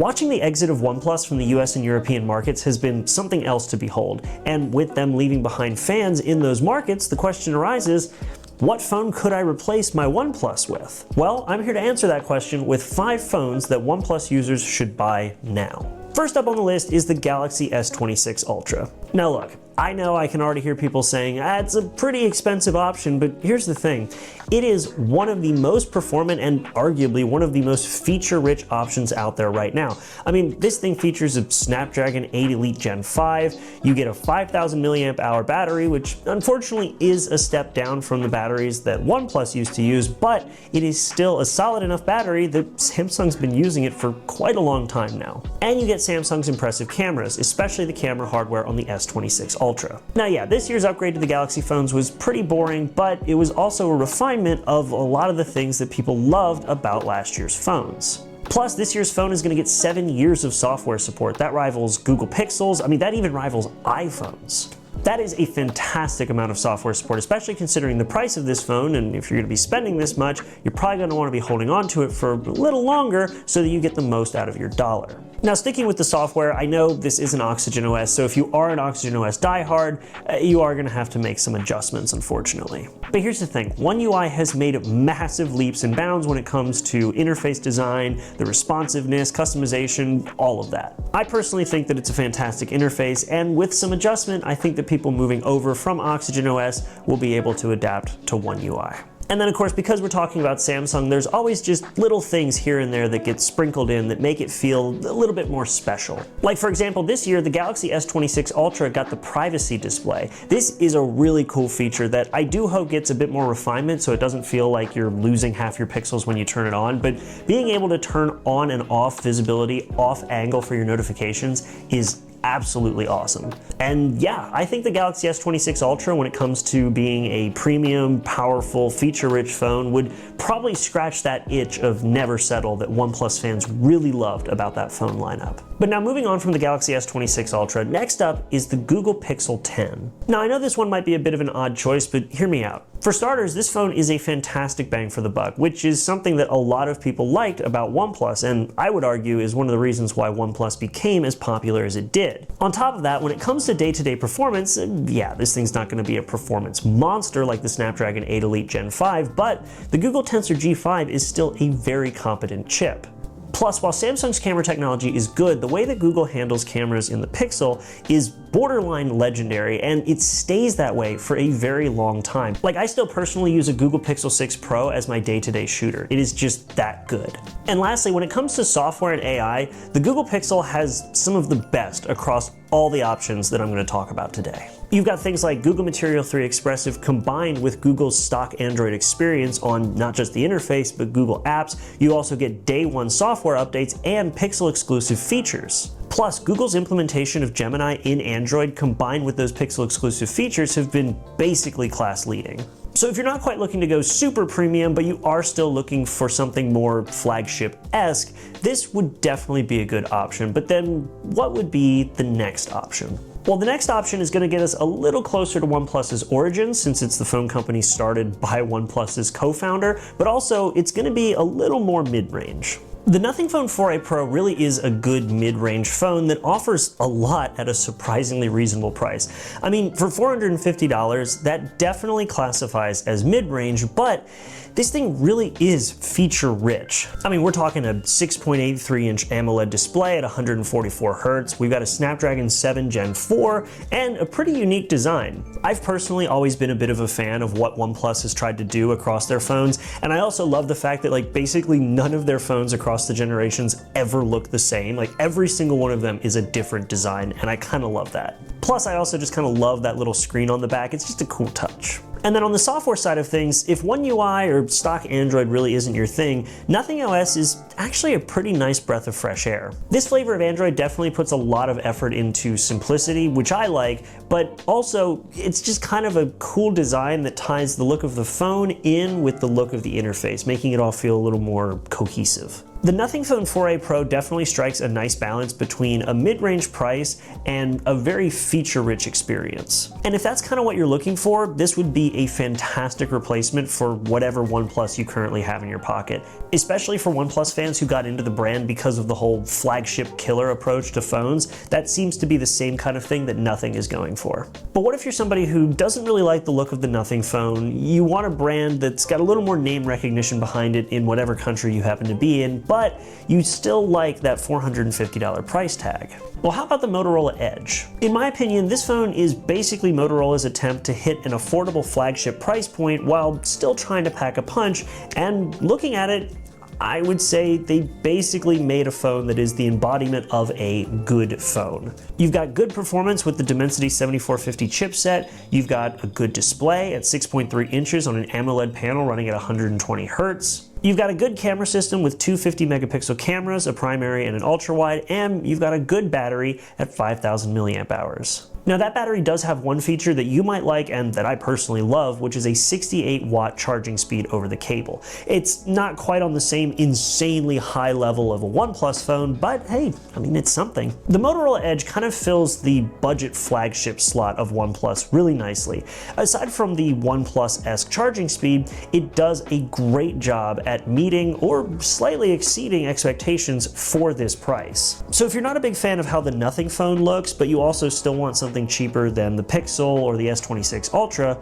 Watching the exit of OnePlus from the US and European markets has been something else to behold, and with them leaving behind fans in those markets, the question arises, what phone could I replace my OnePlus with? Well, I'm here to answer that question with 5 phones that OnePlus users should buy now. First up on the list is the Galaxy S26 Ultra. Now look, I know I can already hear people saying, it's a pretty expensive option, but here's the thing. It is one of the most performant and arguably one of the most feature-rich options out there right now. I mean, this thing features a Snapdragon 8 Elite Gen 5, you get a 5,000 milliamp hour battery, which unfortunately is a step down from the batteries that OnePlus used to use, but it is still a solid enough battery that Samsung's been using it for quite a long time now. And you get Samsung's impressive cameras, especially the camera hardware on the S26 Ultra. Now yeah, this year's upgrade to the Galaxy phones was pretty boring, but it was also a refinement of a lot of the things that people loved about last year's phones. Plus, this year's phone is going to get 7 years of software support. That rivals Google Pixels. I mean, that even rivals iPhones. That is a fantastic amount of software support, especially considering the price of this phone, and if you're going to be spending this much, you're probably going to want to be holding on to it for a little longer so that you get the most out of your dollar. Now, sticking with the software, I know this isn't Oxygen OS, so if you are an Oxygen OS diehard, you are going to have to make some adjustments, unfortunately. But here's the thing, One UI has made massive leaps and bounds when it comes to interface design, the responsiveness, customization, all of that. I personally think that it's a fantastic interface, and with some adjustment, I think that people moving over from Oxygen OS will be able to adapt to One UI. And then of course, because we're talking about Samsung, there's always just little things here and there that get sprinkled in that make it feel a little bit more special. Like for example, this year, the Galaxy S26 Ultra got the privacy display. This is a really cool feature that I do hope gets a bit more refinement so it doesn't feel like you're losing half your pixels when you turn it on, but being able to turn on and off visibility, off angle for your notifications is absolutely awesome. And yeah, I think the Galaxy S26 Ultra, when it comes to being a premium, powerful, feature-rich phone, would probably scratch that itch of never settle that OnePlus fans really loved about that phone lineup. But now moving on from the Galaxy S26 Ultra, next up is the Google Pixel 10. Now I know this one might be a bit of an odd choice, but hear me out. For starters, this phone is a fantastic bang for the buck, which is something that a lot of people liked about OnePlus, and I would argue is one of the reasons why OnePlus became as popular as it did. On top of that, when it comes to day-to-day performance, yeah, this thing's not going to be a performance monster like the Snapdragon 8 Elite Gen 5, but the Google Tensor G5 is still a very competent chip. Plus, while Samsung's camera technology is good, the way that Google handles cameras in the Pixel is borderline legendary, and it stays that way for a very long time. Like, I still personally use a Google Pixel 6 Pro as my day-to-day shooter. It is just that good. And lastly, when it comes to software and AI, the Google Pixel has some of the best across all the options that I'm going to talk about today. You've got things like Google Material 3 Expressive combined with Google's stock Android experience on not just the interface, but Google Apps. You also get day one software updates and Pixel exclusive features. Plus, Google's implementation of Gemini in Android combined with those Pixel exclusive features have been basically class leading. So if you're not quite looking to go super premium, but you are still looking for something more flagship-esque, this would definitely be a good option. But then what would be the next option? Well, the next option is going to get us a little closer to OnePlus's origins, since it's the phone company started by OnePlus's co-founder, but also it's going to be a little more mid-range. The Nothing Phone 4a Pro really is a good mid-range phone that offers a lot at a surprisingly reasonable price. I mean, for $450, that definitely classifies as mid-range, but this thing really is feature-rich. I mean, we're talking a 6.83-inch AMOLED display at 144 Hz, we've got a Snapdragon 7 Gen 4, and a pretty unique design. I've personally always been a bit of a fan of what OnePlus has tried to do across their phones, and I also love the fact that like basically none of their phones across the generations ever look the same. Like every single one of them is a different design, and I kind of love that. Plus, I also just kind of love that little screen on the back. It's just a cool touch. And then on the software side of things, if One UI or stock Android really isn't your thing, Nothing OS is actually a pretty nice breath of fresh air. This flavor of Android definitely puts a lot of effort into simplicity, which I like, but also it's just kind of a cool design that ties the look of the phone in with the look of the interface, making it all feel a little more cohesive. The Nothing Phone 4a Pro definitely strikes a nice balance between a mid-range price and a very feature-rich experience. And if that's kind of what you're looking for, this would be a fantastic replacement for whatever OnePlus you currently have in your pocket, especially for OnePlus fans who got into the brand because of the whole flagship killer approach to phones. That seems to be the same kind of thing that Nothing is going for. But what if you're somebody who doesn't really like the look of the Nothing phone? You want a brand that's got a little more name recognition behind it in whatever country you happen to be in, but you still like that $450 price tag. Well, how about the Motorola Edge? In my opinion, this phone is basically Motorola's attempt to hit an affordable flagship price point while still trying to pack a punch, and looking at it, I would say they basically made a phone that is the embodiment of a good phone. You've got good performance with the Dimensity 7450 chipset, you've got a good display at 6.3 inches on an AMOLED panel running at 120 Hz. You've got a good camera system with two 50 megapixel cameras, a primary and an ultra wide, and you've got a good battery at 5,000 milliamp hours. Now that battery does have one feature that you might like and that I personally love, which is a 68 watt charging speed over the cable. It's not quite on the same insanely high level of a OnePlus phone, but hey, I mean, it's something. The Motorola Edge kind of fills the budget flagship slot of OnePlus really nicely. Aside from the OnePlus-esque charging speed, it does a great job at meeting or slightly exceeding expectations for this price. So if you're not a big fan of how the Nothing phone looks, but you also still want something cheaper than the Pixel or the S26 Ultra,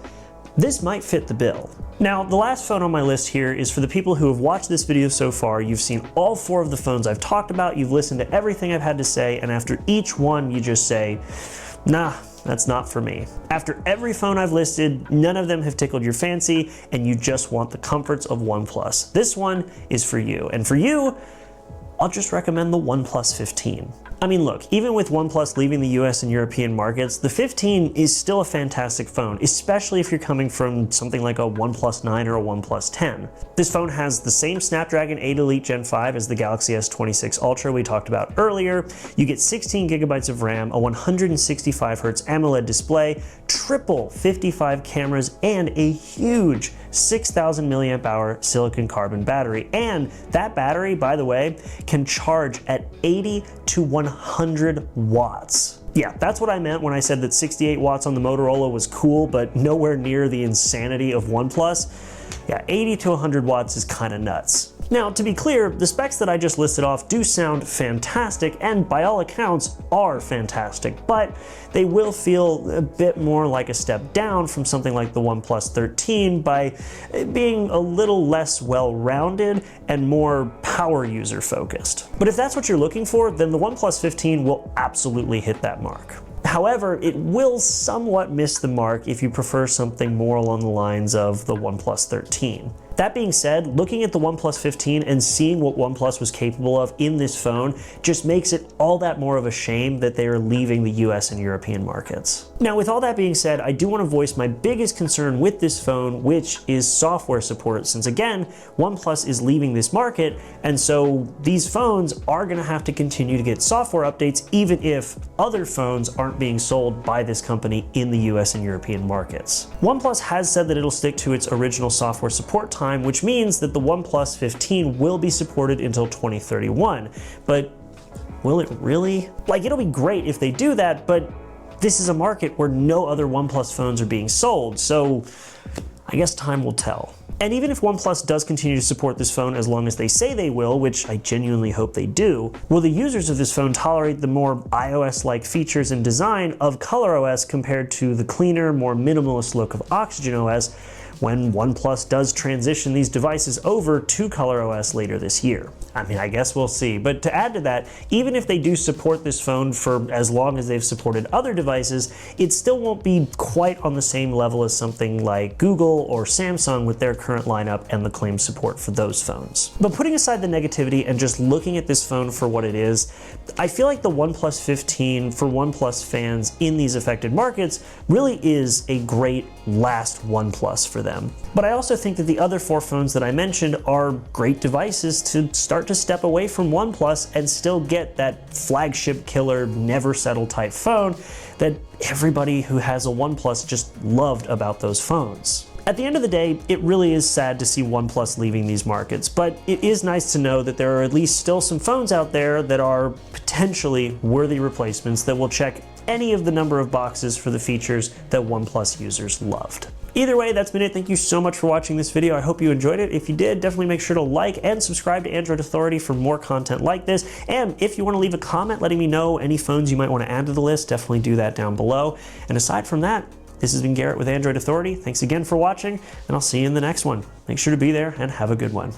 this might fit the bill. Now, the last phone on my list here is for the people who have watched this video so far. You've seen all four of the phones I've talked about, you've listened to everything I've had to say, and after each one you just say, nah, that's not for me. After every phone I've listed, none of them have tickled your fancy, and you just want the comforts of OnePlus. This one is for you, and for you, I'll just recommend the OnePlus 15. I mean, look, even with OnePlus leaving the US and European markets, the 15 is still a fantastic phone, especially if you're coming from something like a OnePlus 9 or a OnePlus 10. This phone has the same Snapdragon 8 Elite Gen 5 as the Galaxy S26 Ultra we talked about earlier. You get 16 gigabytes of RAM, a 165 Hz AMOLED display, triple 55 cameras, and a huge 6,000 milliamp hour silicon carbon battery. And that battery, by the way, can charge at 80 to 100 watts. Yeah, that's what I meant when I said that 68 watts on the Motorola was cool, but nowhere near the insanity of OnePlus. Yeah, 80 to 100 watts is kind of nuts. Now, to be clear, the specs that I just listed off do sound fantastic, and by all accounts are fantastic, but they will feel a bit more like a step down from something like the OnePlus 13 by being a little less well-rounded and more power user focused. But if that's what you're looking for, then the OnePlus 15 will absolutely hit that mark. However, it will somewhat miss the mark if you prefer something more along the lines of the OnePlus 13. That being said, looking at the OnePlus 15 and seeing what OnePlus was capable of in this phone just makes it all that more of a shame that they are leaving the US and European markets. Now, with all that being said, I do want to voice my biggest concern with this phone, which is software support, since again, OnePlus is leaving this market, and so these phones are going to have to continue to get software updates even if other phones aren't being sold by this company in the US and European markets. OnePlus has said that it'll stick to its original software support time, which means that the OnePlus 15 will be supported until 2031. But will it really? Like, it'll be great if they do that, but this is a market where no other OnePlus phones are being sold, so I guess time will tell. And even if OnePlus does continue to support this phone as long as they say they will, which I genuinely hope they do, will the users of this phone tolerate the more iOS-like features and design of ColorOS compared to the cleaner, more minimalist look of OxygenOS when OnePlus does transition these devices over to ColorOS later this year? I mean, I guess we'll see. But to add to that, even if they do support this phone for as long as they've supported other devices, it still won't be quite on the same level as something like Google or Samsung with their current lineup and the claimed support for those phones. But putting aside the negativity and just looking at this phone for what it is, I feel like the OnePlus 15 for OnePlus fans in these affected markets really is a great last OnePlus for them. But I also think that the other four phones that I mentioned are great devices to start to step away from OnePlus and still get that flagship killer, never settle type phone that everybody who has a OnePlus just loved about those phones. At the end of the day, it really is sad to see OnePlus leaving these markets, but it is nice to know that there are at least still some phones out there that are potentially worthy replacements that will check any of the number of boxes for the features that OnePlus users loved. Either way, that's been it. Thank you so much for watching this video. I hope you enjoyed it. If you did, definitely make sure to like and subscribe to Android Authority for more content like this. And if you want to leave a comment letting me know any phones you might want to add to the list, definitely do that down below. And aside from that, this has been Garrett with Android Authority. Thanks again for watching, and I'll see you in the next one. Make sure to be there and have a good one.